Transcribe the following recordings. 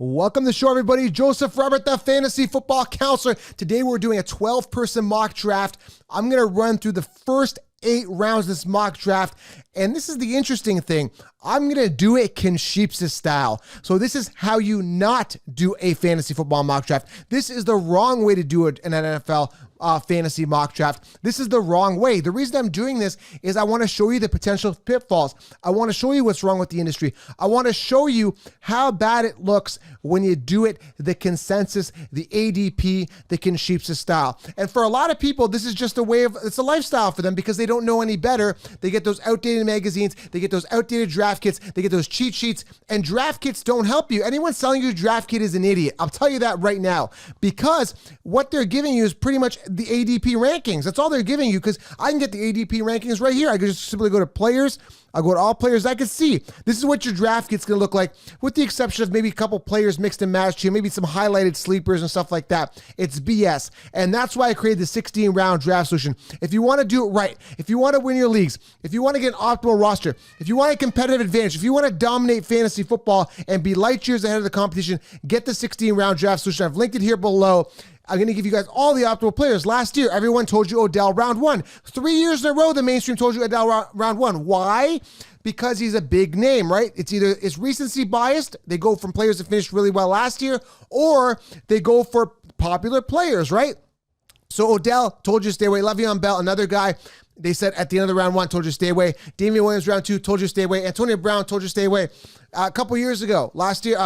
Welcome to the show, everybody. Joseph Robert, the fantasy football counselor. Today we're doing a 12-person mock draft. I'm going to run through the first 8 rounds of this mock draft. And this is the interesting thing. I'm going to do it Ken-Sheep's style. So this is how you not do a fantasy football mock draft. This is the wrong way to do it in an NFL fantasy mock draft. This is the wrong way. The reason I'm doing this is I want to show you the potential pitfalls. I want to show you what's wrong with the industry. I want to show you how bad it looks when you do it the consensus, the ADP, the Ken-Sheep's style. And for a lot of people, this is just a way of, it's a lifestyle for them because they don't know any better. They get those outdated magazines, they get those outdated draft kits, they get those cheat sheets, and draft kits don't help you. Anyone selling you a draft kit is an idiot. I'll tell you that right now, because what they're giving you is pretty much the ADP rankings. That's all they're giving you, because I can get the ADP rankings right here. I can just simply go to players. I'll go to all players. I can see this is what your draft kit's going to look like, with the exception of maybe a couple players mixed and matched here, maybe some highlighted sleepers and stuff like that. It's BS. And that's why I created the 16-round draft solution. If you want to do it right, if you want to win your leagues, if you want to get an optimal roster, if you want a competitive advantage, if you want to dominate fantasy football and be light years ahead of the competition, get the 16-round draft solution. I've linked it here below. I'm going to give you guys all the optimal players. Last year, everyone told you Odell round 1. 3 years in a row, the mainstream told you Odell round 1. Why? Because he's a big name, right? It's either it's recency biased. They go from players that finished really well last year, or they go for popular players, right? So Odell told you to stay away. Le'Veon Bell, another guy, they said at the end of the round 1, told you to stay away. Damian Williams, round 2, told you to stay away. Antonio Brown told you to stay away. A couple years ago, last year,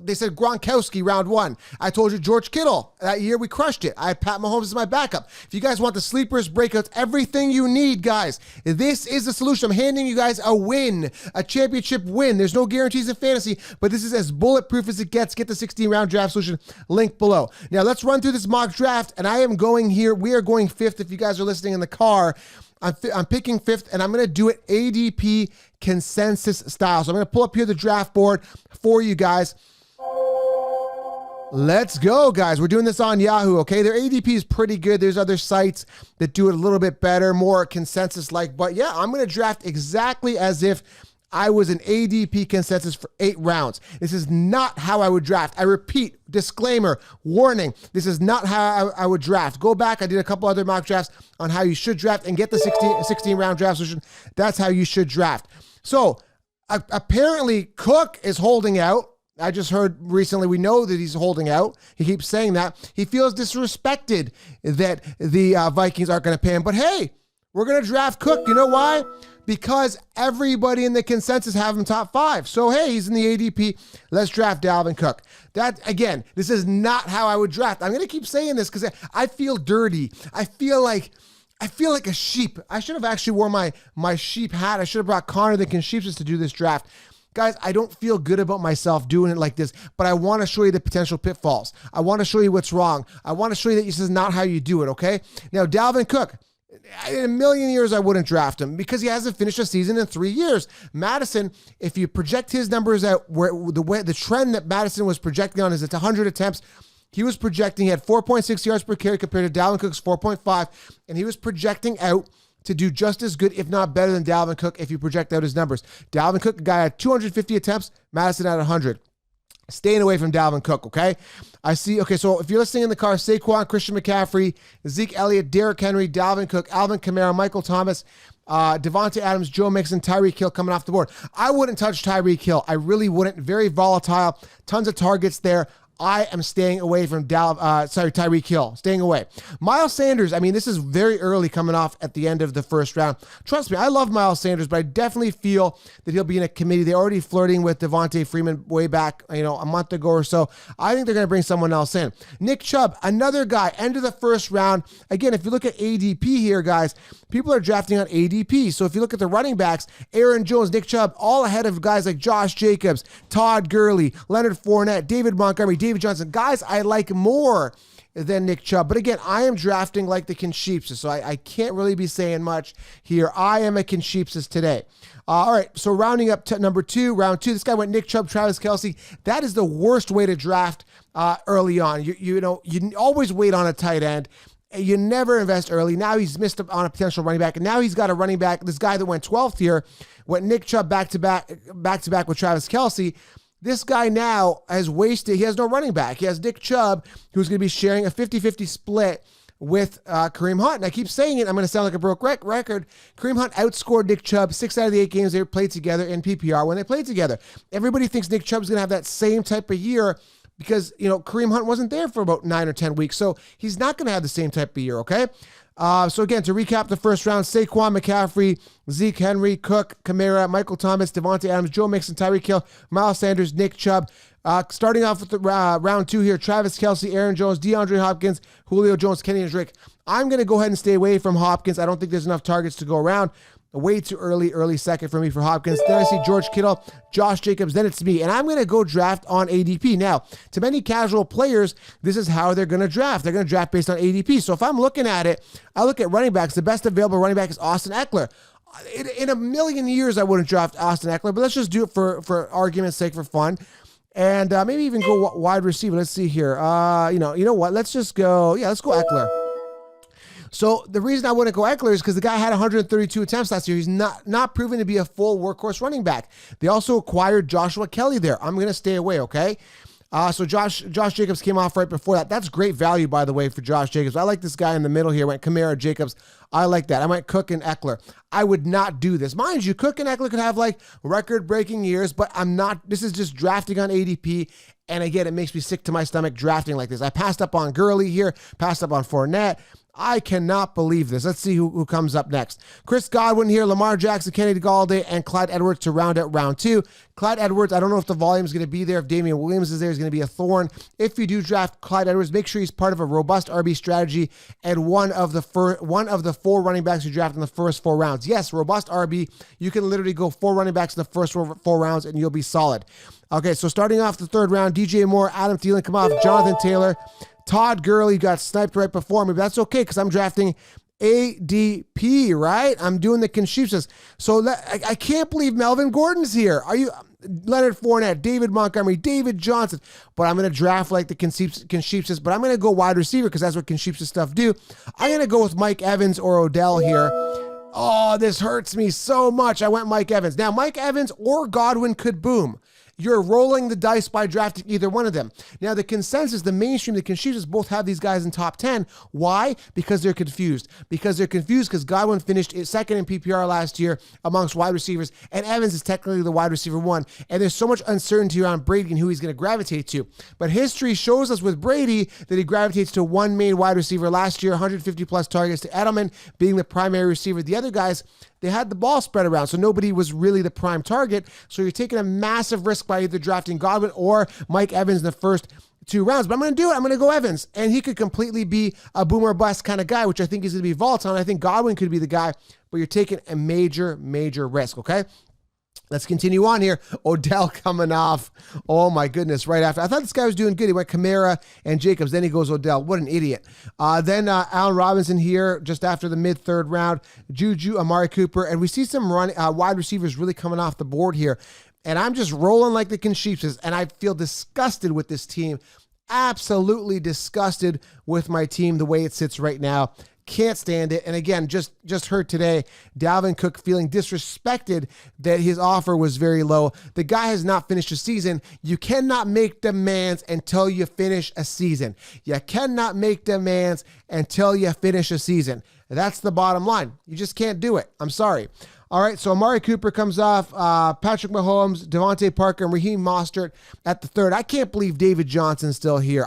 they said Gronkowski, round 1. I told you George Kittle. That year, we crushed it. I had Pat Mahomes as my backup. If you guys want the sleepers, breakouts, everything you need, guys, this is the solution. I'm handing you guys a win, a championship win. There's no guarantees in fantasy, but this is as bulletproof as it gets. Get the 16-round draft solution, link below. Now, let's run through this mock draft, and I am going here. We are going 5th if you guys are listening in the car. I'm picking 5th, and I'm going to do it ADP consensus style. So I'm going to pull up here the draft board for you guys. Let's go, guys. We're doing this on Yahoo, okay? Their ADP is pretty good. There's other sites that do it a little bit better, more consensus-like. But yeah, I'm going to draft exactly as if I was an ADP consensus for 8 rounds. This is not how I would draft. I repeat, disclaimer, warning, this is not how I would draft. Go back. I did a couple other mock drafts on how you should draft and get the 16-round draft solution. That's how you should draft. So apparently Cook is holding out. I just heard recently, we know that he's holding out. He keeps saying that. He feels disrespected that the Vikings aren't going to pay him. But hey, we're going to draft Cook. You know why? Because everybody in the consensus have him top 5. So, hey, he's in the ADP. Let's draft Dalvin Cook. That, again, this is not how I would draft. I'm going to keep saying this because I feel dirty. I feel like a sheep. I should have actually worn my sheep hat. I should have brought Connor the Ken-Sheep's to do this draft. Guys, I don't feel good about myself doing it like this, but I want to show you the potential pitfalls. I want to show you what's wrong. I want to show you that this is not how you do it, okay? Now, Dalvin Cook. In a million years, I wouldn't draft him because he hasn't finished a season in 3 years. Madison, if you project his numbers out, where the trend that Madison was projecting on is it's 100 attempts. He was projecting, he had 4.6 yards per carry compared to Dalvin Cook's 4.5, and he was projecting out to do just as good, if not better than Dalvin Cook if you project out his numbers. Dalvin Cook, a guy had 250 attempts, Madison had 100. Staying away from Dalvin Cook, okay? So if you're listening in the car, Saquon, Christian McCaffrey, Zeke Elliott, Derrick Henry, Dalvin Cook, Alvin Kamara, Michael Thomas, Devontae Adams, Joe Mixon, Tyreek Hill coming off the board. I wouldn't touch Tyreek Hill. I really wouldn't. Very volatile. Tons of targets there. I am staying away from Tyreek Hill. Staying away. Miles Sanders, this is very early coming off at the end of the first round. Trust me, I love Miles Sanders, but I definitely feel that he'll be in a committee. They're already flirting with Devontae Freeman way back, a month ago or so. I think they're going to bring someone else in. Nick Chubb, another guy, end of the first round. Again, if you look at ADP here, guys, people are drafting on ADP. So if you look at the running backs, Aaron Jones, Nick Chubb, all ahead of guys like Josh Jacobs, Todd Gurley, Leonard Fournette, David Montgomery, David Johnson, guys I like more than Nick Chubb. But again, I am drafting like the Ken-Sheep's, so I can't really be saying much here. I am a Ken-Sheep's today. All right, so rounding up to number 2, round 2, this guy went Nick Chubb, Travis Kelce. That is the worst way to draft early on. You always wait on a tight end. You never invest early. Now he's missed on a potential running back, and now he's got a running back. This guy that went 12th here went Nick Chubb back to back with Travis Kelce. This guy now has wasted, he has no running back. He has Nick Chubb, who's going to be sharing a 50-50 split with Kareem Hunt. And I keep saying it, I'm going to sound like a broke record. Kareem Hunt outscored Nick Chubb 6 out of the 8 games they played together in PPR when they played together. Everybody thinks Nick Chubb's going to have that same type of year because, Kareem Hunt wasn't there for about 9 or 10 weeks. So he's not going to have the same type of year, okay? So again, to recap the first round, Saquon, McCaffrey, Zeke, Henry, Cook, Kamara, Michael Thomas, Devontae Adams, Joe Mixon, Tyreek Hill, Miles Sanders, Nick Chubb. Starting off with the round 2 here, Travis Kelce, Aaron Jones, DeAndre Hopkins, Julio Jones, Kenny and Drake. I'm going to go ahead and stay away from Hopkins. I don't think there's enough targets to go around. Way too early second for me for Hopkins. Then I see George Kittle, Josh Jacobs, then it's me. And I'm going to go draft on ADP. Now, to many casual players, this is how they're going to draft. They're going to draft based on ADP. So if I'm looking at it, I look at running backs. The best available running back is Austin Eckler. In a million years, I wouldn't draft Austin Eckler, but let's just do it for argument's sake, for fun. And maybe even go wide receiver. Let's see here. You know what? Let's just go. Yeah, let's go Eckler. So the reason I wouldn't go Eckler is because the guy had 132 attempts last year. He's not proven to be a full workhorse running back. They also acquired Joshua Kelly there. I'm going to stay away, okay? So Josh Jacobs came off right before that. That's great value, by the way, for Josh Jacobs. I like this guy in the middle here. Went Kamara, Jacobs. I like that. I went Cook and Eckler. I would not do this. Mind you, Cook and Eckler could have like record-breaking years, but I'm not. This is just drafting on ADP. And again, it makes me sick to my stomach drafting like this. I passed up on Gurley here, passed up on Fournette. I cannot believe this. Let's see who comes up next. Chris Godwin here, Lamar Jackson, Kenny Galladay, and Clyde Edwards to round out round 2. Clyde Edwards, I don't know if the volume is going to be there. If Damian Williams is there, he's going to be a thorn. If you do draft Clyde Edwards, make sure he's part of a robust RB strategy and one of the 4 running backs you draft in the first 4 rounds. Yes, robust RB. You can literally go 4 running backs in the first 4 rounds and you'll be solid. Okay, so starting off the 3rd round, DJ Moore, Adam Thielen come off, Jonathan Taylor, Todd Gurley got sniped right before me, but that's okay because I'm drafting ADP, right? I'm doing the Conchiefs. So I can't believe Melvin Gordon's here. Are you Leonard Fournette, David Montgomery, David Johnson? But I'm going to draft like the Conchiefs, but I'm going to go wide receiver because that's what Conchiefs stuff do. I'm going to go with Mike Evans or Odell here. Oh, this hurts me so much. I went Mike Evans. Now, Mike Evans or Godwin could boom. You're rolling the dice by drafting either one of them. Now, the consensus, the mainstream, the Conchiefs both have these guys in top 10. Why? Because they're confused. Because Godwin finished second in PPR last year amongst wide receivers, and Evans is technically the wide receiver 1. And there's so much uncertainty around Brady and who he's going to gravitate to. But history shows us with Brady that he gravitates to one main wide receiver last year, 150-plus targets to Edelman being the primary receiver. The other guys, they had the ball spread around, so nobody was really the prime target. So you're taking a massive risk by either drafting Godwin or Mike Evans in the first 2 rounds. But I'm going to do it. I'm going to go Evans. And he could completely be a boomer bust kind of guy, which I think is going to be volatile. I think Godwin could be the guy, but you're taking a major, major risk, okay? Let's continue on here. Odell coming off. Oh, my goodness. Right after. I thought this guy was doing good. He went Kamara and Jacobs. Then he goes Odell. What an idiot. Then Allen Robinson here just after the mid-3rd round. Juju, Amari Cooper. And we see some wide receivers really coming off the board here. And I'm just rolling like the Conchiefs. And I feel disgusted with this team. Absolutely disgusted with my team the way it sits right now. Can't stand it. And again, just heard today, Dalvin Cook feeling disrespected that his offer was very low. The guy has not finished a season. You cannot make demands until you finish a season. You cannot make demands until you finish a season. That's the bottom line. You just can't do it. I'm sorry. All right, so Amari Cooper comes off, Patrick Mahomes, Devontae Parker, and Raheem Mostert at the 3rd. I can't believe David Johnson's still here.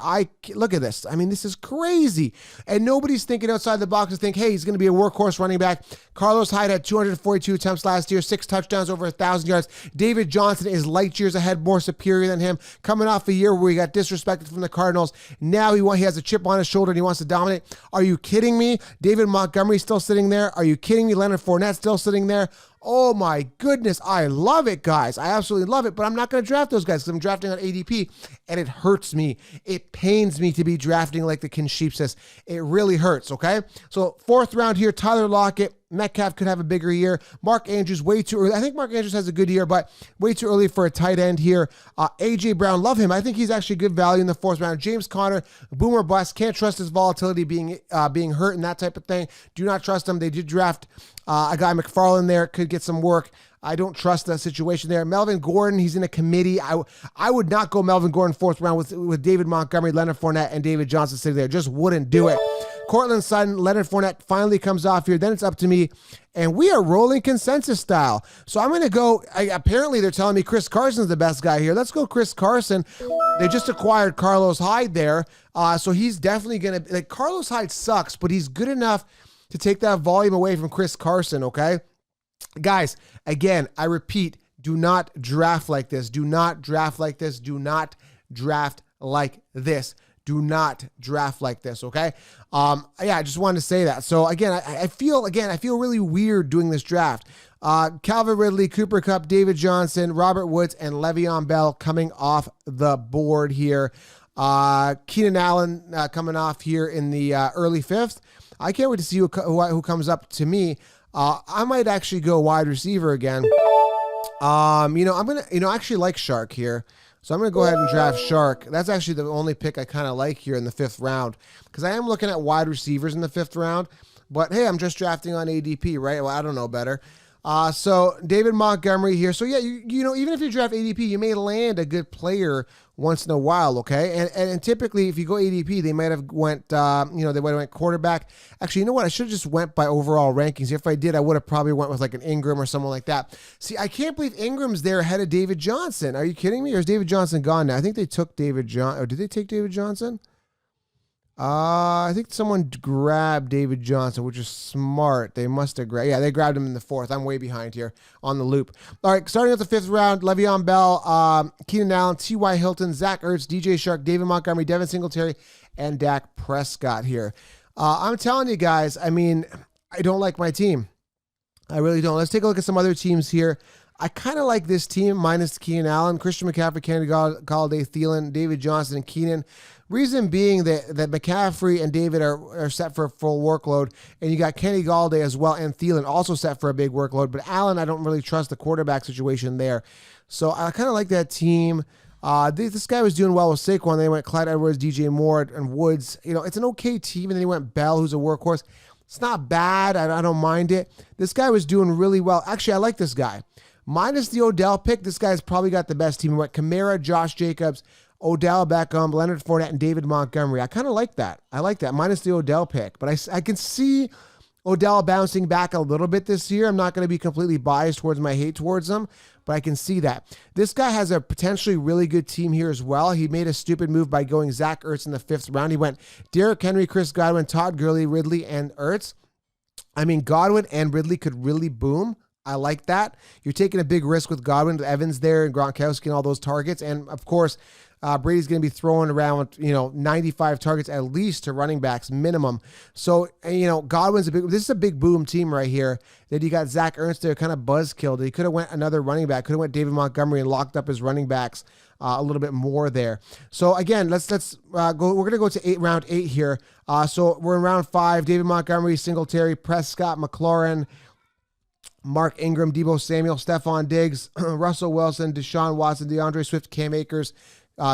Look at this. I mean, this is crazy. And nobody's thinking outside the box to think, hey, he's going to be a workhorse running back. Carlos Hyde had 242 attempts last year, 6 touchdowns, over 1,000 yards. David Johnson is light years ahead, more superior than him. Coming off a year where he got disrespected from the Cardinals. Now he has a chip on his shoulder and he wants to dominate. Are you kidding me? David Montgomery still sitting there. Are you kidding me? Leonard Fournette still sitting there. Oh my goodness, I love it, guys. I absolutely love it, but I'm not going to draft those guys because I'm drafting on ADP, and it hurts me. It pains me to be drafting like the Conchiefs. It really hurts, okay? So 4th round here, Tyler Lockett, Metcalf could have a bigger year. Mark Andrews, way too early. I think Mark Andrews has a good year, but way too early for a tight end here. A.J. Brown, love him. I think he's actually good value in the 4th round. James Conner, boomer bust. Can't trust his volatility being hurt and that type of thing. Do not trust him. They did draft a guy, McFarland, there. Could get some work. I don't trust the situation there. Melvin Gordon, he's in a committee. I would not go Melvin Gordon 4th round with David Montgomery, Leonard Fournette, and David Johnson sitting there. Just wouldn't do it. Cortland Sutton, Leonard Fournette finally comes off here. Then it's up to me, and we are rolling consensus style. So I'm going to go, apparently they're telling me Chris Carson's the best guy here. Let's go Chris Carson. They just acquired Carlos Hyde there, so he's definitely going to, Carlos Hyde sucks, but he's good enough to take that volume away from Chris Carson, okay? Guys, again, I repeat, do not draft like this. Do not draft like this. Do not draft like this. Do not draft like this, okay? I just wanted to say that. So again, I feel really weird doing this draft. Calvin Ridley, Cooper Kupp, David Johnson, Robert Woods, and Le'Veon Bell coming off the board here. Keenan Allen coming off here in the early 5th. I can't wait to see who comes up to me. I might actually go wide receiver again. I'm gonna, actually like Shark here. So I'm going to go ahead and draft Shark. That's actually the only pick I kind of like here in the 5th round, because I am looking at wide receivers in the 5th round. But hey, I'm just drafting on ADP, right? Well, I don't know better. So David Montgomery here. So yeah, even if you draft ADP, you may land a good player once in a while, okay? And typically, if you go ADP, they might have went, they might have went quarterback. Actually, you know what? I should have just went by overall rankings. If I did, I would have probably went with like an Ingram or someone like that. See, I can't believe Ingram's there ahead of David Johnson. Are you kidding me? Or is David Johnson gone now? I think they took David Johnson. Or did they take David Johnson? I think someone grabbed David Johnson, which is smart. They must have grabbed. Yeah, they grabbed him in the 4th. I'm way behind here on the loop. All right, starting at the 5th round, Le'Veon Bell, Keenan Allen, T.Y. Hilton, Zach Ertz, DJ Shark, David Montgomery, Devin Singletary, and Dak Prescott here. I'm telling you guys, I don't like my team. I really don't. Let's take a look at some other teams here. I kind of like this team minus Keenan Allen, Christian McCaffrey, Kenny Galladay, Thielen, David Johnson, and Keenan. Reason being that McCaffrey and David are set for a full workload, and you got Kenny Galladay as well and Thielen also set for a big workload. But Allen, I don't really trust the quarterback situation there. So I kind of like that team. This guy was doing well with Saquon. They went Clyde Edwards, DJ Moore, and Woods. It's an okay team. And then he went Bell, who's a workhorse. It's not bad. I don't mind it. This guy was doing really well. Actually, I like this guy. Minus the Odell pick, this guy's probably got the best team. He went Kamara, Josh Jacobs, Odell Beckham, Leonard Fournette, and David Montgomery. I kind of like that. I like that, minus the Odell pick. But I can see Odell bouncing back a little bit this year. I'm not going to be completely biased towards my hate towards him, but I can see that. This guy has a potentially really good team here as well. He made a stupid move by going Zach Ertz in the 5th round. He went Derrick Henry, Chris Godwin, Todd Gurley, Ridley, and Ertz. Godwin and Ridley could really boom. I like that. You're taking a big risk with Godwin, Evans there, and Gronkowski and all those targets. And, of course, Brady's going to be throwing around, 95 targets at least to running backs minimum. So, Godwin's this is a big boom team right here. Then you got Zach Ertz there kind of buzzkilled. He could have went another running back, could have went David Montgomery and locked up his running backs a little bit more there. So again, let's go. We're going to go to round 8 here. So we're in round 5, David Montgomery, Singletary, Prescott, McLaurin, Mark Ingram, Deebo Samuel, Stephon Diggs, Russell Wilson, Deshaun Watson, DeAndre Swift, Cam Akers,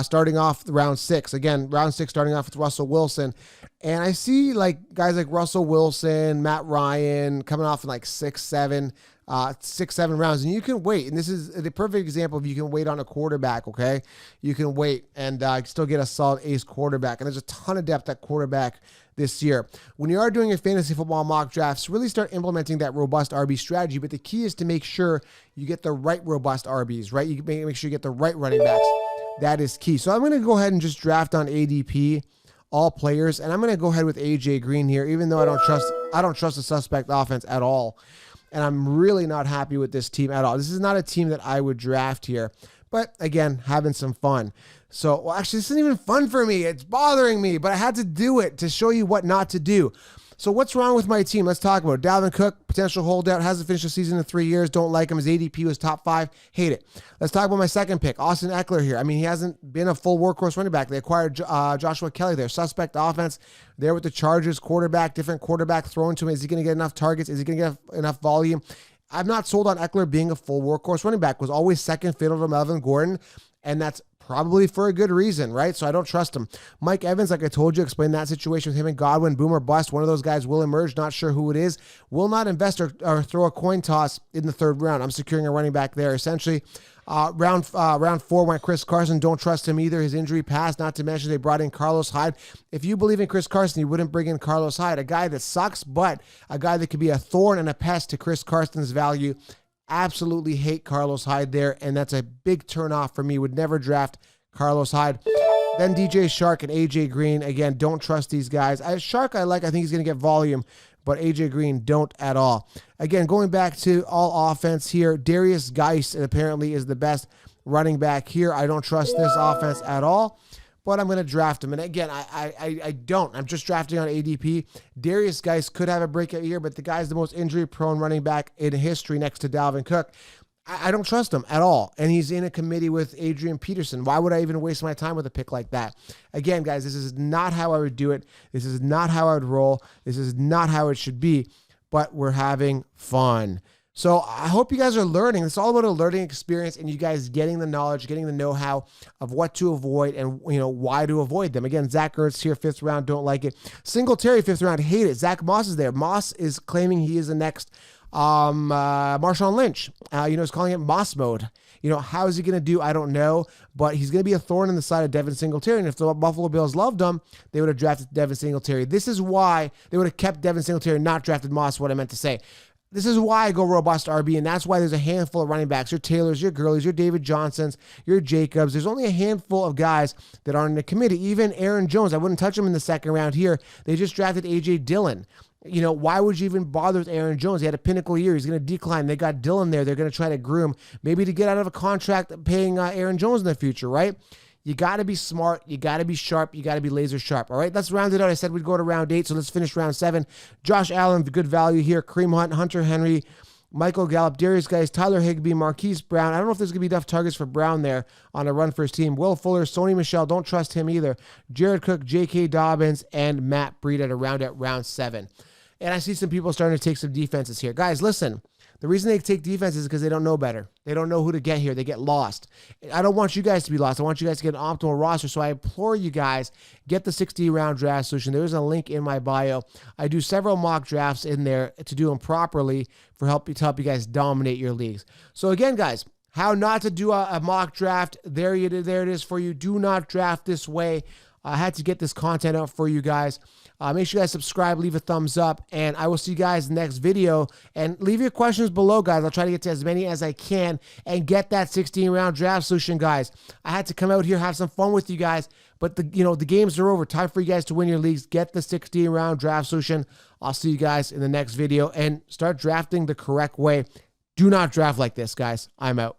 starting off round 6. Again, round 6 starting off with Russell Wilson. And I see guys like Russell Wilson, Matt Ryan coming off in 6, 7 rounds. And you can wait. And this is the perfect example of you can wait on a quarterback, okay? You can wait and still get a solid ace quarterback. And there's a ton of depth at quarterback this year. When you are doing your fantasy football mock drafts, really start implementing that robust RB strategy. But the key is to make sure you get the right robust RBs, right? You make sure you get the right running backs. That is key. So I'm going to go ahead and just draft on ADP all players, and I'm going to go ahead with AJ Green here, even though I don't trust the suspect offense at all, and I'm really not happy with this team at all. This is not a team that I would draft here, but again, having some fun. So, actually, this isn't even fun for me. It's bothering me, but I had to do it to show you what not to do. So what's wrong with my team? Let's talk about it. Dalvin Cook, potential holdout, hasn't finished the season in 3 years. Don't like him. His ADP was top 5. Hate it. Let's talk about my second pick, Austin Eckler here. I mean, he hasn't been a full workhorse running back. They acquired Joshua Kelly there. Suspect offense there with the Chargers. Different quarterback thrown to him. Is he going to get enough targets? Is he going to get enough volume? I'm not sold on Eckler being a full workhorse running back. Was always second fiddle to Melvin Gordon, and that's probably for a good reason, right? So I don't trust him. Mike Evans, like I told you, explained that situation with him and Godwin. Boom or bust. One of those guys will emerge. Not sure who it is. Will not invest or throw a coin toss in the third round. I'm securing a running back there. Essentially, round 4 went Chris Carson. Don't trust him either. His injury passed. Not to mention they brought in Carlos Hyde. If you believe in Chris Carson, you wouldn't bring in Carlos Hyde, a guy that sucks, but a guy that could be a thorn and a pest to Chris Carson's value. Absolutely hate Carlos Hyde there, and that's a big turnoff for me. Would never draft Carlos Hyde. Then DJ Shark and AJ Green. Again, don't trust these guys. Shark I like. I think he's going to get volume, but AJ Green don't at all. Again, going back to all offense here, Darius Geis apparently is the best running back here. I don't trust this offense at all, but I'm going to draft him. And again, I don't. I'm just drafting on ADP. Darius Geis could have a breakout year, but the guy's the most injury-prone running back in history next to Dalvin Cook. I don't trust him at all. And he's in a committee with Adrian Peterson. Why would I even waste my time with a pick like that? Again, guys, this is not how I would do it. This is not how I would roll. This is not how it should be. But we're having fun. So I hope you guys are learning. It's all about a learning experience and you guys getting the knowledge, getting the know-how of what to avoid and why to avoid them. Again, Zach Ertz here, 5th round, don't like it. Singletary, 5th round, hate it. Zach Moss is there. Moss is claiming he is the next Marshawn Lynch. He's calling it Moss mode. How is he going to do? I don't know, but he's going to be a thorn in the side of Devin Singletary. And if the Buffalo Bills loved him, they would have drafted Devin Singletary. This is why they would have kept Devin Singletary, not drafted Moss, what I meant to say. This is why I go robust RB, and that's why there's a handful of running backs. Your Taylors, your Gurleys, your David Johnsons, your Jacobs. There's only a handful of guys that aren't in the committee. Even Aaron Jones, I wouldn't touch him in the second round here. They just drafted A.J. Dillon. Why would you even bother with Aaron Jones? He had a pinnacle year. He's going to decline. They got Dillon there. They're going to try to groom, maybe to get out of a contract paying Aaron Jones in the future, right? You got to be smart. You got to be sharp. You got to be laser sharp. All right, let's round it out. I said we'd go to round 8, so let's finish round 7. Josh Allen, good value here. Kareem Hunt, Hunter Henry, Michael Gallup, Darius Geis, Tyler Higbee, Marquise Brown. I don't know if there's going to be enough targets for Brown there on a run for his team. Will Fuller, Sony Michel, don't trust him either. Jared Cook, J.K. Dobbins, and Matt Breida at round 7. And I see some people starting to take some defenses here. Guys, listen. The reason they take defense is because they don't know better. They don't know who to get here. They get lost. I don't want you guys to be lost. I want you guys to get an optimal roster. So I implore you guys, get the 60-round draft solution. There's a link in my bio. I do several mock drafts in there to do them properly to help you guys dominate your leagues. So again, guys, how not to do a mock draft. There it is for you. Do not draft this way. I had to get this content out for you guys. Make sure you guys subscribe, leave a thumbs up, and I will see you guys in the next video. And leave your questions below, guys. I'll try to get to as many as I can and get that 16-round draft solution, guys. I had to come out here, have some fun with you guys, but the games are over. Time for you guys to win your leagues. Get the 16-round draft solution. I'll see you guys in the next video, and start drafting the correct way. Do not draft like this, guys. I'm out.